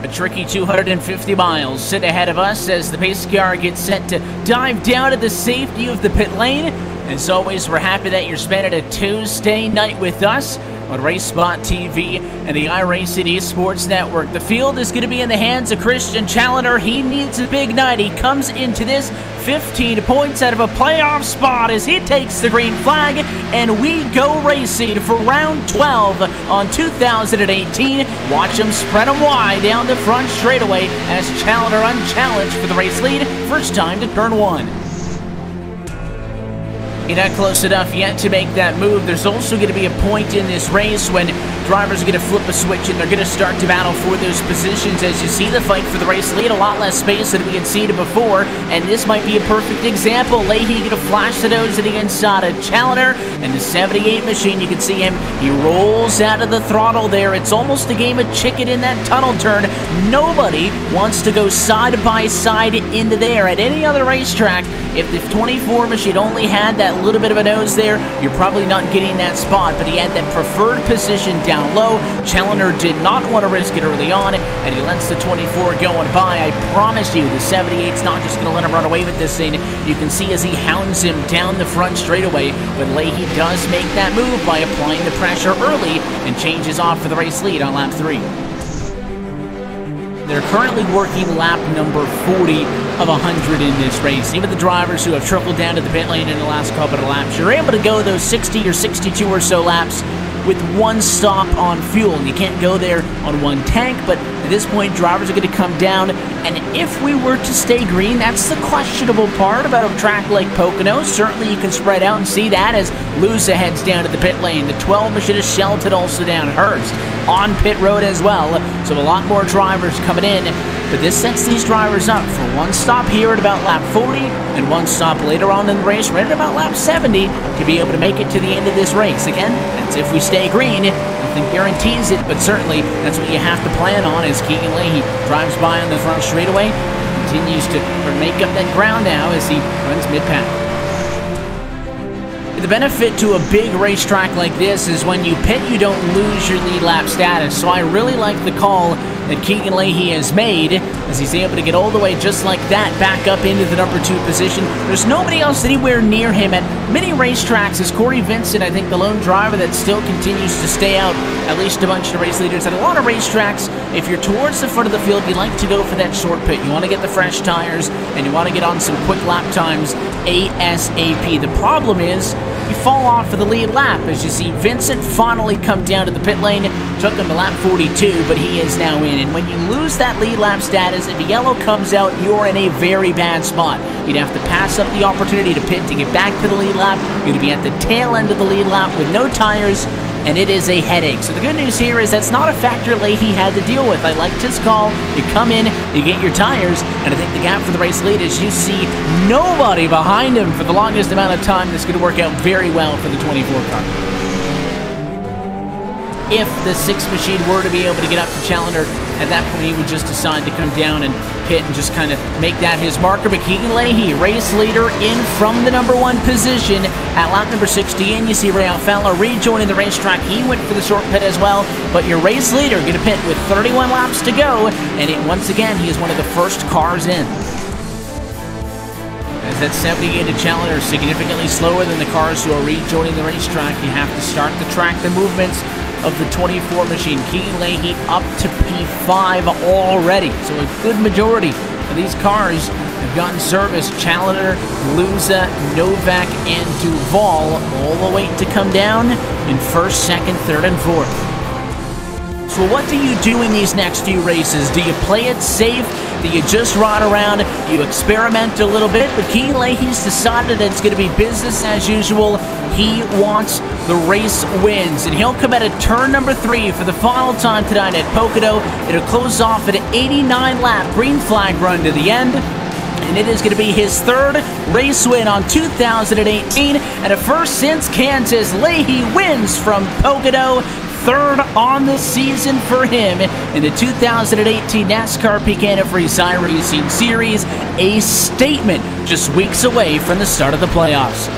A tricky 250 miles sit ahead of us as the pace car gets set to dive down to the safety of the pit lane. As always, we're happy that you're spending a Tuesday night with us on RaceSpot TV and the iRacing Esports Network. The field is going to be in the hands of Christian Challenger. He needs a big night. He comes into this 15 points out of a playoff spot as he takes the green flag, and we go racing for round 12 on 2018. Watch him spread them wide down the front straightaway as Challenger unchallenged for the race lead. First time to turn 1. You're not close enough yet to make that move. There's also going to be a point in this race when drivers are going to flip a switch and they're going to start to battle for those positions. As you see the fight for the race lead, a lot less space than we had seen before, and this might be a perfect example. Leahy going to flash the nose to the inside of Challenger, and the 78 machine, you can see him, he rolls out of the throttle there. It's almost a game of chicken in that tunnel turn. Nobody wants to go side by side into there. At any other racetrack, if the 24 machine only had that little bit of a nose there, you're probably not getting that spot, but he had that preferred position down low. Challenger did not want to risk it early on, and he lets the 24 going by. I promise you, the 78's not just going to let him run away with this thing. You can see as he hounds him down the front straightaway, but Leahy does make that move by applying the pressure early and changes off for the race lead on lap 3. They're currently working lap number 40 of 100 in this race. Even the drivers who have trickled down to the pit lane in the last couple of laps, you're able to go those 60 or 62 or so laps with one stop on fuel. You can't go there on one tank, but at this point, drivers are going to come down, and if we were to stay green, that's the questionable part about a track like Pocono. Certainly, you can spread out and see that as Luza heads down to the pit lane. The 12 machinist Shelton also down. Hurst on pit road as well, so a lot more drivers coming in. But this sets these drivers up for one stop here at about lap 40 and one stop later on in the race, right at about lap 70, to be able to make it to the end of this race. Again, that's if we stay green. Nothing guarantees it, but certainly that's what you have to plan on as Keegan Leahy drives by on the front straightaway, continues to make up that ground now as he runs mid-pack. The benefit to a big racetrack like this is when you pit, you don't lose your lead lap status. So I really like the call that Keegan Leahy has made as he's able to get all the way just like that back up into the number 2 position. There's nobody else anywhere near him. At many racetracks is Corey Vincent, I think the lone driver that still continues to stay out at least a bunch of race leaders. At a lot of racetracks, if you're towards the front of the field, you like to go for that short pit. You want to get the fresh tires and you want to get on some quick lap times ASAP. The problem is you fall off for the lead lap. As you see, Vincent finally come down to the pit lane, took him to lap 42, but he is now in. And when you lose that lead lap status, if yellow comes out, you're in a very bad spot. You'd have to pass up the opportunity to pit to get back to the lead lap. You're going to be at the tail end of the lead lap with no tires, and it is a headache. So the good news here is that's not a factor Leahy had to deal with. I liked his call. You come in, you get your tires, and I think the gap for the race lead is you see nobody behind him for the longest amount of time. That's going to work out very well for the 24 car. If the 6 machine were to be able to get up to Challenger, at that point he would just decide to come down and pit and just kind of make that his marker. But Keegan Leahy, race leader, in from the number 1 position at lap number 60. And you see Ray Alfalla rejoining the racetrack. He went for the short pit as well. But your race leader going to pit with 31 laps to go. And once again, he is one of the first cars in. As that 78 Challenger is significantly slower than the cars who are rejoining the racetrack, you have to start to track the movements of the 24 machine. Keegan Leahy up to P5 already. So a good majority of these cars have gotten service. Challenger, Luza, Novak, and Duval all the way to come down in 1st, 2nd, 3rd, and 4th. So what do you do in these next few races? Do you play it safe? Do you just ride around? You experiment a little bit? But Keegan Leahy's decided that it's going to be business as usual. He wants the race wins, and he'll come out at turn number 3 for the final time tonight at Pocono. It'll close off at an 89-lap green flag run to the end, and it is going to be his 3rd race win on 2018, and a first since Kansas. Leahy wins from Pocono. 3rd on the season for him in the 2018 NASCAR Peak Antifreeze iRacing Series. A statement just weeks away from the start of the playoffs.